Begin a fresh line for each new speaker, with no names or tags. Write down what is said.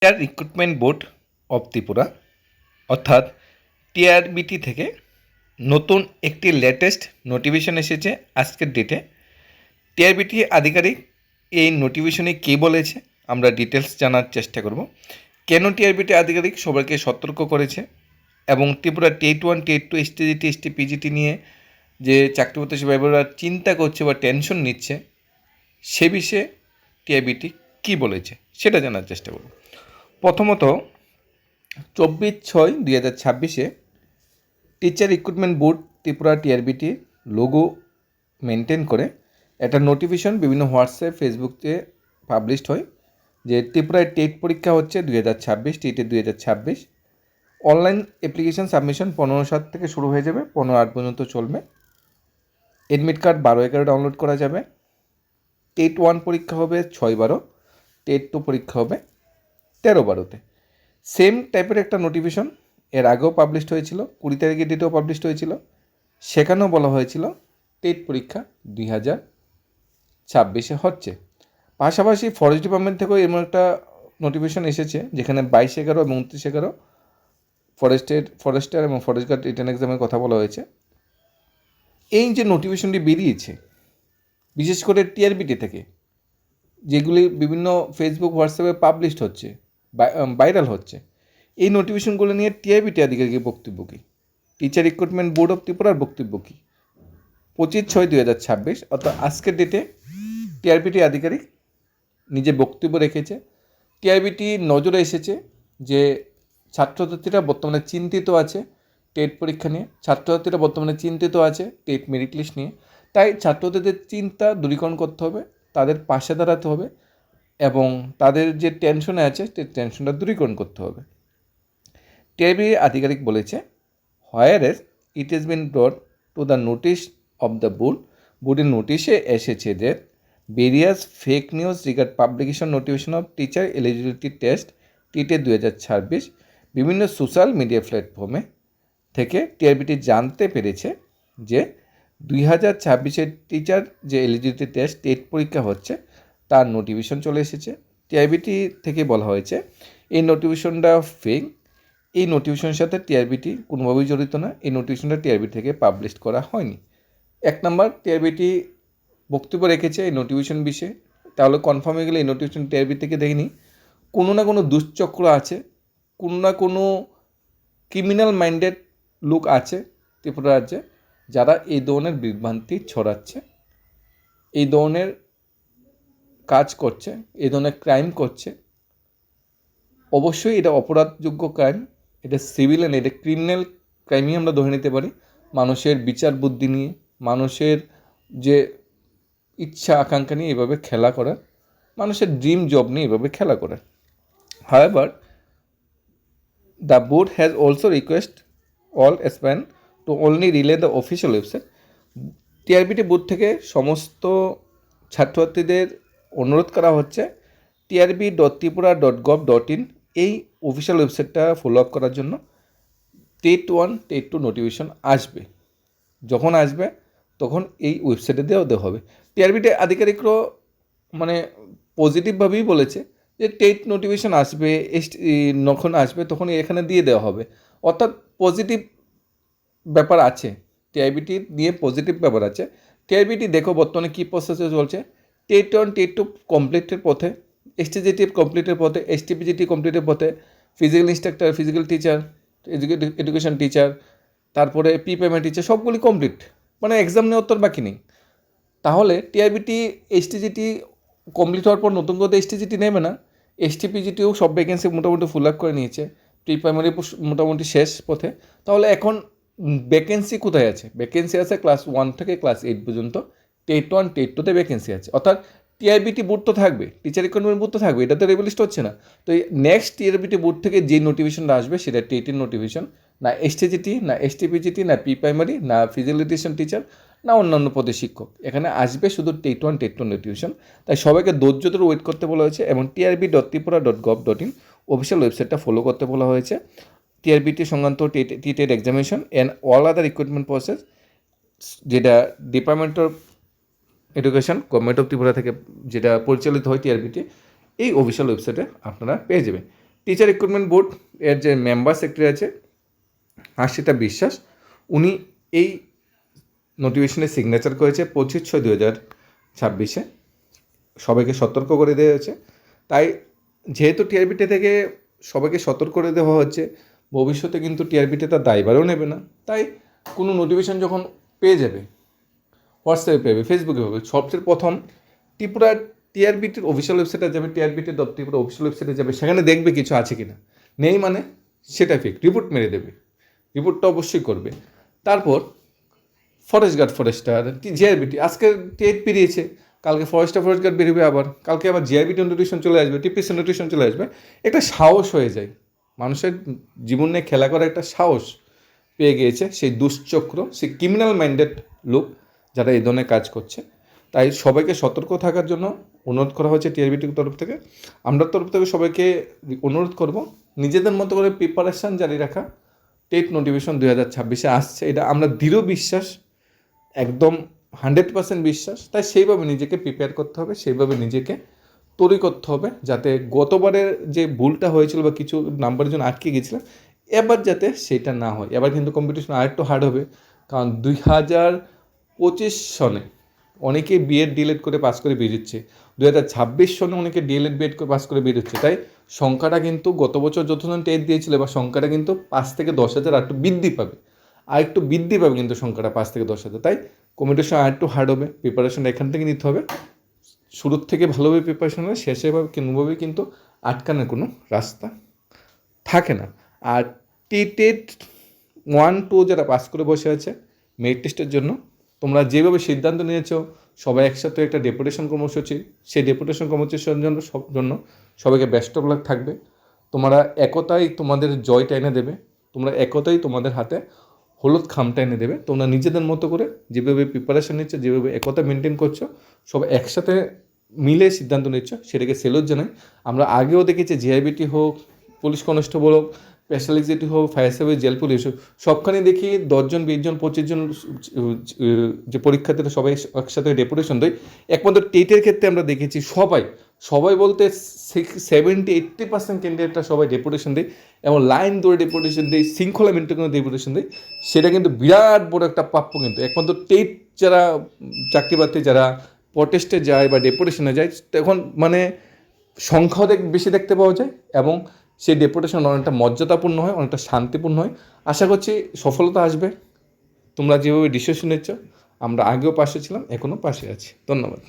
TR recruitment board of Tripura অর্থাৎ TRBT থেকে নতুন একটি লেটেস্ট নোটিফিকেশন এসেছে আজকের ডেটে। টিআরবিটি আধিকারিক এই নোটিফিকেশনে কী বলেছে আমরা ডিটেলস জানার চেষ্টা করব। কেন টিআরবিটি আধিকারিক সবাইকে সতর্ক করেছে এবং Tripura TET 1 TET 2 STGT STPGT নিয়ে যে চাকরি প্রত্যাশী ভাইবোনেরা চিন্তা করছে বা টেনশন নিচ্ছে সে বিষয়ে টিআরবিটি কী বলেছে সেটা জানার চেষ্টা করব। প্রথমত 24/6/2026 teacher recruitment board Tripura TRBT logo maintain করে একটা নোটিফিকেশন বিভিন্ন হোয়াটসঅ্যাপ ফেসবুকে পাবলিশড হয় যে ত্রিপুরায় টেট পরীক্ষা হচ্ছে 2026 টেটের 2026। অনলাইন অ্যাপ্লিকেশন সাবমিশন 15/7 থেকে শুরু হয়ে যাবে, 15/8 পর্যন্ত চলবে। এডমিট কার্ড 12/11 ডাউনলোড করা যাবে। টেট 1 পরীক্ষা হবে 6/12, টেট 2 পরীক্ষা হবে 13/12-তে। সেম টাইপের একটা নোটিফিকেশন এর আগেও পাবলিশড হয়েছিল, 20 তারিখের ডেটেও পাবলিশড হয়েছিল। সেখানেও বলা হয়েছিল টেট পরীক্ষা 2026 হচ্ছে। পাশাপাশি ফরেস্ট ডিপার্টমেন্ট থেকেও এমন একটা নোটিফিকেশন এসেছে যেখানে 22/11 এবং 29/11 ফরেস্টার এবং ফরেস্ট গার্ড রিটেন এক্সামের কথা বলা হয়েছে। এই যে নোটিফিকেশনটি বেরিয়েছে বিশেষ করে টিআরবিটি থেকে, যেগুলি বিভিন্ন ফেসবুক হোয়াটসঅ্যাপে পাবলিশড হচ্ছে, ভাইরাল হচ্ছে, এই নোটিফিকেশনগুলো নিয়ে টিআরবিটি আধিকারিকের বক্তব্য কী, টিচার রিক্রুটমেন্ট বোর্ড অফ ত্রিপুরার বক্তব্য কী। 25/6/2026 অর্থাৎ আজকের ডেটে টিআরবিটি আধিকারিক নিজে বক্তব্য রেখেছে। টিআরবিটি নজরে এসেছে যে ছাত্রছাত্রীরা বর্তমানে চিন্তিত আছে টেট পরীক্ষা নিয়ে, ছাত্রছাত্রীরা বর্তমানে চিন্তিত আছে টেট মেরিট লিস্ট নিয়ে। তাই ছাত্রছাত্রীদের চিন্তা দূরীকরণ করতে হবে, তাদের পাশে দাঁড়াতে হবে এবং তাদের যে টেনশনে আছে সেই টেনশনটা দূরীকরণ করতে হবে। টিআরবি আধিকারিক বলেছে, whereas it has been brought to the notice of the বোর্ডের নোটিশে এসেছে যে various fake news regard publication notification of teacher eligibility test টিটের 2026 বিভিন্ন সোশ্যাল মিডিয়া প্ল্যাটফর্মে থেকে টিআরবিটি জানতে পেরেছে যে 2026 টিচার যে এলিজিবিলিটি টেস্ট টেট পরীক্ষা হচ্ছে তার নোটিফিকেশন চলে এসেছে। টিআরবিটি থেকে বলা হয়েছে এই নোটিফিকেশনটা ফেক, এই নোটিফিকেশনের সাথে টিআরবিটি কোনোভাবেই জড়িত না, এই নোটিফিকেশনটা টিআরবিটি থেকে পাবলিশ করা হয়নি। 1 নম্বর, টিআরবিটি বক্তব্য রেখেছে এই নোটিফিকেশন বিষয়ে, তাহলে কনফার্ম হয়ে গেলে এই নোটিফিকেশন টিআরবি থেকে দেয়নি। কোনো না কোনো দুশ্চক্র আছে, কোনো না কোনো ক্রিমিনাল মাইন্ডেড লোক আছে ত্রিপুরা রাজ্যে যারা এই ধরনের বিভ্রান্তি ছড়াচ্ছে, এই ধরনের কাজ করছে, এই ধরনের ক্রাইম করছে। অবশ্যই এটা অপরাধযোগ্য ক্রাইম, এটা সিভিল অ্যান্ড এটা ক্রিমিনাল ক্রাইমই আমরা ধরে নিতে পারি। মানুষের বিচার বুদ্ধি নিয়ে, মানুষের যে ইচ্ছা আকাঙ্ক্ষা নিয়ে এভাবে খেলা করার, মানুষের ড্রিম জব নিয়ে এভাবে খেলা করার। However the board has also request all aspirant to only rely the official website. TRBT board থেকে সমস্ত ছাত্রছাত্রীদের অনুরোধ করা হচ্ছে trb.tripura.gov.in এই অফিসিয়াল ওয়েবসাইটটা ফলো আপ করার জন্য। টেট 1 টেট 2 নোটিফিকেশন আসবে, যখন আসবে তখন এই ওয়েবসাইটে দেওয়া হবে। টিআরবিটি আধিকারিকরাও মানে পজিটিভভাবেই বলেছে যে টেট নোটিফিকেশন আসবে, যখন আসবে তখন এখানে দিয়ে দেওয়া হবে, অর্থাৎ পজিটিভ ব্যাপার আছে। টিআরবিটি নিয়ে পজিটিভ ব্যাপার আছে। টিআরবিটি দেখো বর্তমানে কী প্রসেসে চলছে। টেট 1 টেট 2 কমপ্লিটের পথে, এসটিজিটি কমপ্লিটের পথে, এসটিপিজিটি কমপ্লিটের পথে, physical instructor, physical teacher, education teacher, তারপরে প্রিপ্রাইমারি টিচার সবগুলি কমপ্লিট, মানে এক্সাম নেওয়ার তোর বাকি নেই। তাহলে টিআরবিটি এসটিজিটি কমপ্লিট হওয়ার পর নতুন করে এসটিজিটি নেবে না, এসটিপিজিটিও সব ভ্যাকেন্সি মোটামুটি ফুল আপ করে নিয়েছে, প্রি প্রাইমারি মোটামুটি শেষ পথে। তাহলে এখন ভ্যাকেন্সি কোথায় আছে? ভ্যাকেন্সি আছে ক্লাস 1 থেকে ক্লাস 8 পর্যন্ত, টেট 1 টেট 2তে ভ্যাকেন্সি আছে। অর্থাৎ টিআরবিটি বোর্ড তো থাকবে, টিচার রিক্রুটমেন্ট বোর্ড তো থাকবে, এটা তো রেগুলিস্ট হচ্ছে না। তো এই নেক্সট টিআরবিটি বোর্ড থেকে যে নোটিফিকেশনটা আসবে সেটা টেটের নোটিফিকেশন, না এসটিজিটি, না এসটিপিজিটি, না প্রি প্রাইমারি, না ফিজিক্যাল এডুকেশন টিচার, না অন্যান্য পদের শিক্ষক। এখানে আসবে শুধু টেট 1 টেট 2 নোটিফিকেশন। তাই সবাইকে ধৈর্য ধরে ওয়েট করতে বলা হয়েছে এবং trb.tripura.gov.in অফিসিয়াল ওয়েবসাইটটা ফলো করতে বলা হয়েছে। টিআরবিটি সংক্রান্ত TET examination and all other recruitment process যেটা department of education government of Tripura থেকে যেটা পরিচালিত হয় টিআরবিটি, এই অফিসিয়াল ওয়েবসাইটে আপনারা পেয়ে যাবেন। টিচার রিক্রুটমেন্ট বোর্ড এর যে মেম্বার সেক্রেটারি আছে আশিতা বিশ্বাস, উনি এই নোটিফিকেশনে সিগনেচার করেছে 25/6/2026। সবাইকে সতর্ক করে দেওয়া হয়েছে। তাই যেহেতু টিআরবিটি থেকে সবাইকে সতর্ক করে দেওয়া হচ্ছে, ভবিষ্যতে কিন্তু টিআরবিটি তার দায়ভারও নেবে না। তাই কোনো নোটিফিকেশান যখন পেয়ে যাবে, হোয়াটসঅ্যাপে পেবে, ফেসবুকে পাবে, সবচেয়ে প্রথম ত্রিপুরা টিআরবিটির অফিসিয়াল ওয়েবসাইটে যাবে, টিআরবিটি ত্রিপুরা অফিসিয়াল ওয়েবসাইটে যাবে, সেখানে দেখবে কিছু আছে কি না, নেই মানে সেটা ফেক, রিপোর্ট মেরে দেবে, রিপোর্টটা অবশ্যই করবে। তারপর ফরেস্ট গার্ড, ফরেস্টার, জিআরবিটি, আজকে টেট বেরিয়েছে, কালকে ফরেস্ট গার্ড বেরোবে, আবার কালকে আবার জিআরবিটি নোটিফিকেশন চলে আসবে, টিপিসি নোটিফিকেশন চলে আসবে। একটা সাহস হয়ে যায়, মানুষের জীবন নিয়ে খেলা করার একটা সাহস পেয়ে গিয়েছে সেই দুশ্চক্র, সেই ক্রিমিনাল মাইন্ডেড লোক যারা এই ধরনের কাজ করছে। তাই সবাইকে সতর্ক থাকার জন্য অনুরোধ করা হয়েছে টিআরবিটির তরফ থেকে। আমরা তরফ থেকে সবাইকে অনুরোধ করব নিজেদের মতো করে প্রিপারেশান জারি রাখা। টেট নোটিফিকেশন 2026 আসছে, এটা আমরা দৃঢ় বিশ্বাস, একদম 100% বিশ্বাস। তাই সেইভাবে নিজেকে প্রিপেয়ার করতে হবে, সেইভাবে নিজেকে তৈরি করতে হবে, যাতে গতবারের যে ভুলটা হয়েছিল বা কিছু নাম্বারের জন্য আটকে গেছিলাম, এবার যাতে সেটা না হয়। এবার কিন্তু কম্পিটিশন আরেকটু হার্ড হবে, কারণ 2025 সনে অনেকে বিএড ডিএলএড করে পাস করে বেরোচ্ছে, 2026 সনে অনেকে ডিএলএড বিএড করে পাস করে বেরোচ্ছে। তাই সংখ্যাটা কিন্তু গত বছর যতজন টেট দিয়েছিল, এবার সংখ্যাটা কিন্তু 5 থেকে 10,000 আর একটু বৃদ্ধি পাবে, কিন্তু সংখ্যাটা 5 থেকে 10,000। তাই কম্পিটিশন আর একটু হার্ড হবে, প্রিপারেশনটা এখান থেকে নিতে হবে। শুরুর থেকে ভালোভাবে প্রিপারেশন হবে, শেষেভাবে কোনোভাবে কিন্তু আটকানোর কোনো রাস্তা থাকে না। আর টেট 1-2 যারা পাস করে বসে আছে মেরিট টেস্টের জন্য, তোমরা যেভাবে সিদ্ধান্ত নিয়েছো সবাই একসাথে একটা ডেপুটেশন কর্মসূচি, সেই ডেপুটেশন কর্মসূচির জন্য সবাইকে বেস্ট অফ লাক থাকবে। তোমরা একতাই তোমাদের জয়টা এনে দেবে, তোমরা একতাই তোমাদের হাতে হলুদ খামটা এনে দেবে। তোমরা নিজেদের মতো করে যেভাবে প্রিপারেশন নিচ্ছ, যেভাবে একতা মেনটেন করছো, সবাই একসাথে মিলে সিদ্ধান্ত নিচ্ছ, সেটাকে সেলুট জানাই। আমরা আগেও দেখেছি জিআইবিটি হোক, পুলিশ কনস্টেবল হোক, স্পেশাল এক্সিকিউটিভ হোক, ফায়ার সার্ভিস, জেল পুলিশ হোক, সবখানে দেখি 10 জন 20 জন 25 জন যে পরীক্ষার্থীরা সবাই একসাথে ডেপুটেশন দেয়। একমাত্র টেটের ক্ষেত্রে আমরা দেখেছি সবাই বলতে 70-80% ক্যান্ডিডেটরা সবাই ডেপুটেশন দেয়, এবং লাইন ধরে ডেপুটেশন দেয়, শৃঙ্খলা মেনটেন করে ডেপুটেশন দেয়। সেটা কিন্তু বিরাট বড় একটা প্রাপ্য। কিন্তু একমাত্র টেট যারা চাকরি প্রার্থী যারা প্রটেস্টে যায় বা ডেপুটেশনে যায়, তখন মানে সংখ্যাও বেশি দেখতে পাওয়া যায়, এবং সেই ডেপুটেশন অনেকটা মর্যাদাপূর্ণ হয়, অনেকটা শান্তিপূর্ণ হয়। আশা করছি সফলতা আসবে। তোমরা যেভাবে ডিসিশন নিচ্ছ, আমরা আগেও পাশে ছিলাম, এখনও পাশে আছি। ধন্যবাদ।